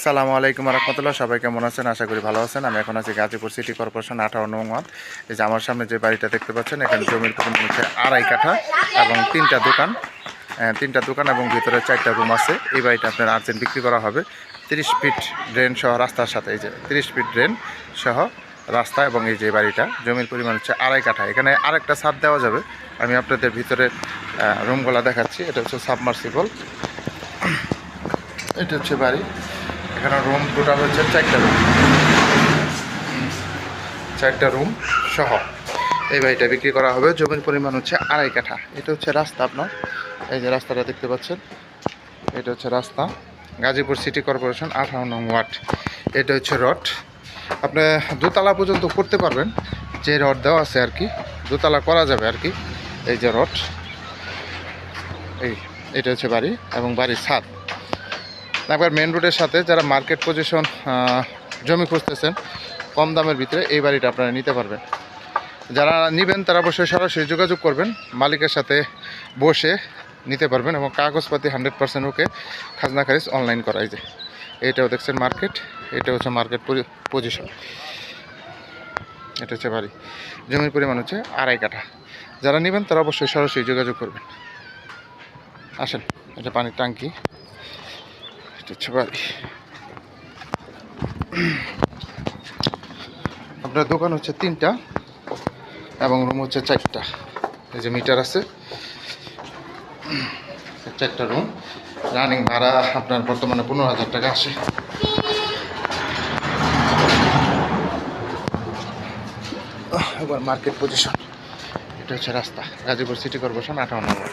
আসসালামু আলাইকুম রহমতুল্লাহ। সবাই কেমন আছেন? আশা করি ভালো আছেন। আমি এখন আছি গাজীপুর সিটি কর্পোরেশন 58 নং ওয়ার্ড। এই যে আমার সামনে যে বাড়িটা দেখতে পাচ্ছেন, এখানে জমির পরিমাণ হচ্ছে 2.5 কাঠা এবং তিনটা দোকান এবং ভিতরে 4টা রুম আছে। এই বাড়িটা আপনার আর্জেন্ট বিক্রি করা হবে 30 ফিট ড্রেন সহ রাস্তার সাথে। এই যে 30 ফিট ড্রেন সহ রাস্তা এবং এই যে বাড়িটা জমির পরিমাণ হচ্ছে 2.5 কাঠা। এখানে আরেকটা ছাদ দেওয়া যাবে। আমি আপনাদের ভিতরে রুমগুলো দেখাচ্ছি। এটা হচ্ছে সাবমার্সিবল। এটা হচ্ছে বাড়ি। এখানে রুম টোটাল হচ্ছে 4টা রুম সহ এই বাড়িটা বিক্রি করা হবে। জমির পরিমাণ হচ্ছে 2.5 কাঠা। এটা হচ্ছে রাস্তা আপনার, এই যে রাস্তাটা দেখতে পাচ্ছেন, এটা হচ্ছে রাস্তা গাজীপুর সিটি কর্পোরেশন 58 নং ওয়ার্ড। এটা হচ্ছে রড, আপনি দোতলা পর্যন্ত করতে পারবেন, যে রড দেওয়া আছে আর কি, দোতলা করা যাবে আর কি। এই যে রড, এটা হচ্ছে বাড়ি এবং বাড়ির ছাদ। একবার মেন রোডের সাথে যারা মার্কেট পজিশন জমি খুঁজতেছেন কম দামের ভিতরে, এই বাড়িটা আপনারা নিতে পারবেন। যারা নেবেন তারা অবশ্যই সরাসরি যোগাযোগ করবেন, মালিকের সাথে বসে নিতে পারবেন এবং কাগজপাতি 100% ওকে, খাজনা খারিজ অনলাইন করাই যায়। এইটাও দেখছেন মার্কেট, এটা হচ্ছে মার্কেট পজিশন। এটা হচ্ছে বাড়ি, জমির পরিমাণ হচ্ছে 2.5 কাঠা। যারা নেবেন তারা অবশ্যই সরাসরি যোগাযোগ করবেন। আসেন, এটা পানির ট্যাঙ্কি, এটা হচ্ছে বাড়ি। আপনার দোকান হচ্ছে 3টা এবং রুম হচ্ছে 4টা। এই যে মিটার আছে, 4টা রুম। রানিং ভাড়া আপনার বর্তমানে 15,000 টাকা আসে। এবার মার্কেট পজিশন, এটা হচ্ছে রাস্তা গাজীপুর সিটি কর্পোরেশন 58 নম্বর।